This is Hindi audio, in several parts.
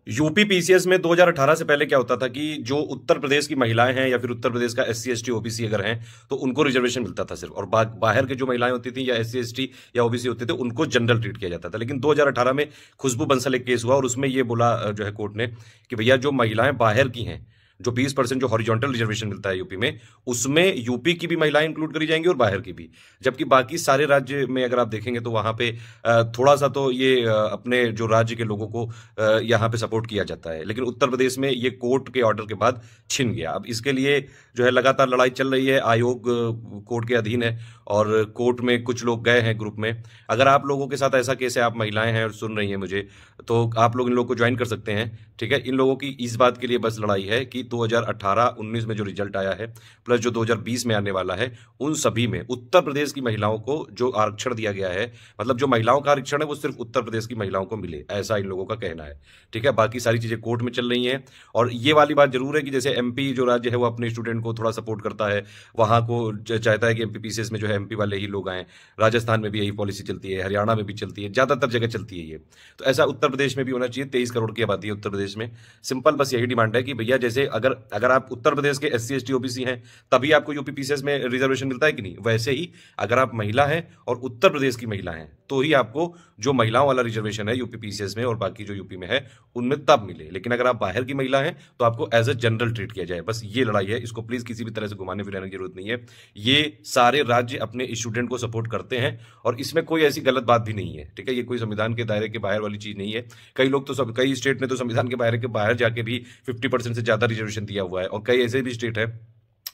यूपी पीसीएस में 2018 से पहले क्या होता था कि जो उत्तर प्रदेश की महिलाएं हैं या फिर उत्तर प्रदेश का एससी एसटी ओबीसी अगर हैं तो उनको रिजर्वेशन मिलता था सिर्फ, और बाहर के जो महिलाएं होती थी या एससी एसटी या ओबीसी होते थे उनको जनरल ट्रीट किया जाता था। लेकिन 2018 में खुशबू बंसल एक केस हुआ और उसमें ये बोला जो है कोर्ट ने कि भैया जो महिलाएं बाहर की हैं, जो 20% जो हॉरिजॉन्टल रिजर्वेशन मिलता है यूपी में, उसमें यूपी की भी महिलाएं इंक्लूड करी जाएंगी और बाहर की भी। जबकि बाकी सारे राज्य में अगर आप देखेंगे तो वहां पे थोड़ा सा तो ये अपने जो राज्य के लोगों को यहाँ पे सपोर्ट किया जाता है, लेकिन उत्तर प्रदेश में ये कोर्ट के ऑर्डर के बाद छिन गया। अब इसके लिए जो है लगातार लड़ाई चल रही है। आयोग कोर्ट के अधीन है और कोर्ट में कुछ लोग गए हैं ग्रुप में। अगर आप लोगों के साथ ऐसा केस है, आप महिलाएं हैं और सुन रही हैं मुझे, तो आप लोग इन लोगों को ज्वाइन कर सकते हैं। ठीक है, इन लोगों की इस बात के लिए बस लड़ाई है कि 2018-19 में जो रिजल्ट आया है प्लस जो 2020 में आने वाला है, उन सभी में उत्तर प्रदेश की महिलाओं को जो आरक्षण दिया गया है, मतलब जो महिलाओं का आरक्षण है वो सिर्फ उत्तर प्रदेश की महिलाओं को मिले, ऐसा इन लोगों का कहना है। ठीक है, बाकी सारी चीजें कोर्ट में चल रही हैं। और ये वाली बात जरूर है कि जैसे एमपी जो राज्य है वो अपने स्टूडेंट को थोड़ा सपोर्ट करता है, वहां को चाहता है कि एमपी पीसीएस में जो है एमपी वाले ही लोग आए। राजस्थान में भी यही पॉलिसी चलती है, हरियाणा में भी चलती है, ज्यादातर जगह चलती है ये। तो ऐसा उत्तर प्रदेश में भी होना चाहिए। 23 करोड़ की आबादी है उत्तर प्रदेश में। सिंपल बस यही डिमांड है कि भैया जैसे अगर आप उत्तर प्रदेश के एससी एसटी ओबीसी हैं तभी आपको यूपी पीसीएस में रिजर्वेशन मिलता है कि नहीं, वैसे ही अगर आप महिला हैं और उत्तर प्रदेश की महिला हैं तो ही आपको जो महिलाओं वाला रिजर्वेशन है यूपी पीसीएस में और बाकी जो यूपी में है उनमें तब मिले। लेकिन अगर आप बाहर की महिला हैं तो आपको एज ए जनरल ट्रीट किया जाए। बस ये लड़ाई है, इसको प्लीज किसी भी तरह से घुमाने फिराने की जरूरत नहीं है। ये सारे राज्य अपने स्टूडेंट को सपोर्ट करते हैं और इसमें कोई ऐसी गलत बात भी नहीं है। ठीक है, ये कोई संविधान के दायरे के बाहर वाली चीज नहीं है। कई लोग तो कई स्टेट ने तो संविधान के बाहर जाके भी 50% से ज्यादा रिजर्वेशन दिया हुआ है, और कई ऐसे भी स्टेट है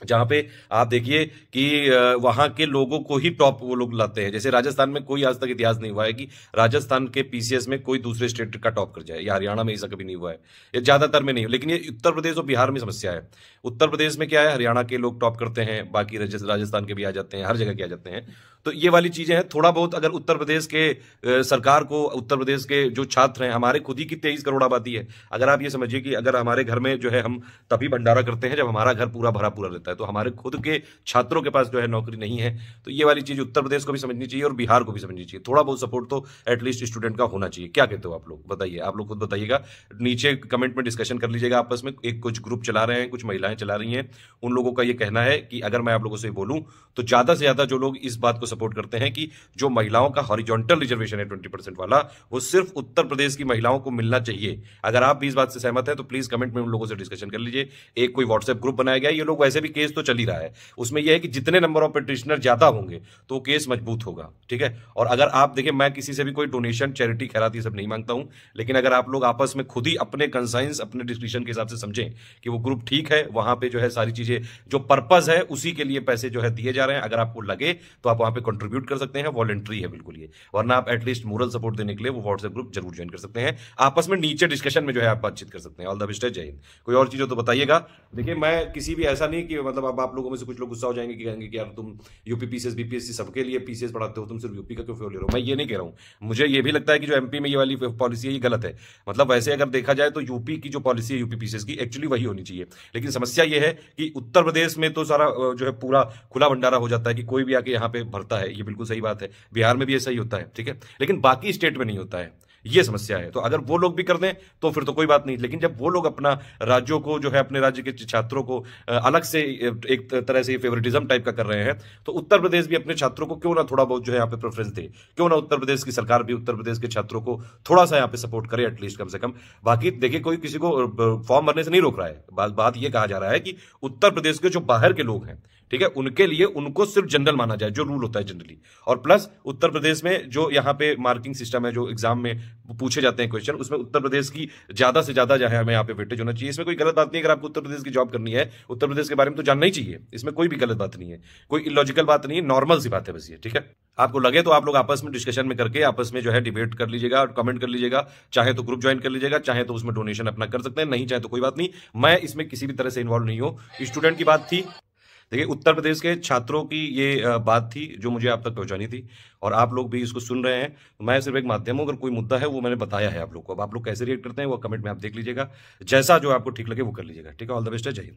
जहां पे आप देखिए कि वहां के लोगों को ही टॉप वो लोग लाते हैं। जैसे राजस्थान में कोई आज तक इतिहास नहीं हुआ है कि राजस्थान के पीसीएस में कोई दूसरे स्टेट का टॉप कर जाए, या हरियाणा में ऐसा कभी नहीं हुआ है, ये ज्यादातर में नहीं। लेकिन ये उत्तर प्रदेश और बिहार में समस्या है। उत्तर प्रदेश में क्या है, हरियाणा के लोग टॉप करते हैं, बाकी राजस्थान के भी आ जाते हैं, हर जगह के आ जाते हैं। तो ये वाली चीजें हैं। थोड़ा बहुत अगर उत्तर प्रदेश के सरकार को, उत्तर प्रदेश के जो छात्र हैं, हमारे खुद ही की 23 करोड़ आबादी है। अगर आप ये समझिए कि अगर हमारे घर में जो है हम तभी भंडारा करते हैं जब हमारा घर पूरा भरा पूरा रहता है, तो हमारे खुद के छात्रों के पास जो है नौकरी नहीं है। तो ये वाली चीज उत्तर प्रदेश को भी समझनी चाहिए और बिहार को भी समझनी चाहिए। थोड़ा बहुत सपोर्ट तो एटलीस्ट स्टूडेंट का होना चाहिए। क्या कहते हो आप लोग, बताइए, आप लोग खुद बताइएगा। नीचे कमेंट में डिस्कशन कर लीजिएगा आपस में। एक कुछ ग्रुप चला रहे हैं, कुछ महिलाएं चला रही हैं, उन लोगों का ये कहना है कि अगर मैं आप लोगों से बोलूं तो ज्यादा से ज्यादा जो लोग इस बात को सपोर्ट करते हैं कि जो महिलाओं का हॉरिजॉन्टल रिजर्वेशन है 20% वाला, वो सिर्फ उत्तर प्रदेश की महिलाओं को मिलना चाहिए। अगर आप भी इस बात से सहमत हैं तो प्लीज कमेंट में उन लोगों से डिस्कशन कर लीजिए। एक कोई व्हाट्सएप ग्रुप बनाया गया है, ये लोग वैसे भी केस तो चल ही रहा है, उसमें यह है कि जितने नंबर ऑफ पिटिशनर ज्यादा होंगे तो केस मजबूत होगा। ठीक है, और अगर आप देखिए, मैं किसी से भी कोई डोनेशन, चैरिटी, खैरात ये सब नहीं मांगता हूं, लेकिन अगर आप लोग आपस में खुद ही अपने कंसाइंस, अपने डिस्क्रिप्शन के हिसाब से समझें कि वो ग्रुप ठीक है, वहां पे जो है सारी चीजें जो पर्पज है उसी के लिए पैसे जो है दिए जा रहे हैं, अगर आपको लगे तो आप वहां पे कंट्रीब्यूट कर सकते हैं। वॉलंटरी है बिल्कुल ये, वरना आप एटलीस्ट मोरल सपोर्ट देने के लिए वो व्हाट्सएप ग्रुप जरूर ज्वाइन कर सकते हैं। आपस में नीचे डिस्कशन में जो है आप बातचीत कर सकते हैं। ऑल द बेस्ट है, जय हिंद। कोई और चीज हो तो बताइएगा। देखिए, मैं किसी भी ऐसा नहीं कि मतलब अब आप लोगों में से कुछ लोग गुस्सा हो जाएंगे कि कहेंगे कि यार तुम यूपी पीसीएस बीपीएससी सबके लिए पीसीएस पढ़ाते हो, तुम सिर्फ यूपी का क्यों फेल ले रहे हो। मैं ये नहीं कह रहा हूं, मुझे ये भी लगता है कि जो एमपी में ये वाली पॉलिसी है ये गलत है। मतलब वैसे अगर देखा जाए तो यूपी की जो पॉलिसी है यूपी पीसीएस की, एक्चुअली वही होनी चाहिए। लेकिन समस्या ये है कि उत्तर प्रदेश में तो सारा जो है पूरा खुला भंडारा हो जाता है कि कोई भी आके यहाँ पे भरता है। ये बिल्कुल सही बात है, बिहार में भी ऐसा ही होता है। ठीक है, लेकिन बाकी स्टेट में नहीं होता है, ये समस्या है। तो अगर वो लोग भी कर दें तो फिर तो कोई बात नहीं, लेकिन जब वो लोग अपना राज्यों को जो है, अपने राज्य के छात्रों को अलग से एक तरह से फेवरेटिज्म टाइप का कर रहे हैं, तो उत्तर प्रदेश भी अपने छात्रों को क्यों ना थोड़ा बहुत जो है यहाँ पे प्रेफरेंस दे। क्यों ना उत्तर प्रदेश की सरकार भी उत्तर प्रदेश के छात्रों को थोड़ा सा यहाँ पे सपोर्ट करे, एटलीस्ट कम से कम। बाकी देखिए, कोई किसी को फॉर्म भरने से नहीं रोक रहा है। बात ये कहा जा रहा है कि उत्तर प्रदेश के जो बाहर के लोग हैं, ठीक है, उनके लिए उनको सिर्फ जनरल माना जाए, जो रूल होता है जनरली। और प्लस उत्तर प्रदेश में जो यहाँ पे मार्किंग सिस्टम है, जो एग्जाम में पूछे जाते हैं क्वेश्चन, उसमें उत्तर प्रदेश की ज्यादा से ज्यादा जो है हमें यहाँ पे वेटेज होना चाहिए। इसमें कोई गलत बात नहीं है। अगर आपको उत्तर प्रदेश की जॉब करनी है, उत्तर प्रदेश के बारे में तो जानना ही चाहिए। इसमें कोई भी गलत बात नहीं है, कोई इलॉजिकल बात नहीं है, नॉर्मल सी बात है बस ये। ठीक है, आपको लगे तो आप लोग आपस में डिस्कशन में करके आपस में जो है डिबेट कर लीजिएगा और कमेंट कर लीजिएगा। चाहे तो ग्रुप ज्वाइन कर लीजिएगा, चाहे तो उसमें डोनेशन अपना कर सकते हैं, नहीं चाहे तो कोई बात नहीं। मैं इसमें किसी भी तरह से इन्वॉल्व नहीं हूं। स्टूडेंट की बात थी, देखिए उत्तर प्रदेश के छात्रों की ये बात थी जो मुझे आप तक पहुंचानी थी, और आप लोग भी इसको सुन रहे हैं। मैं सिर्फ एक माध्यम हूं, अगर कोई मुद्दा है वो मैंने बताया है आप लोग को। अब आप लोग कैसे रिएक्ट करते हैं वो कमेंट में आप देख लीजिएगा, जैसा जो आपको ठीक लगे वो कर लीजिएगा। ठीक है, ऑल द बेस्ट है, जय हिंद।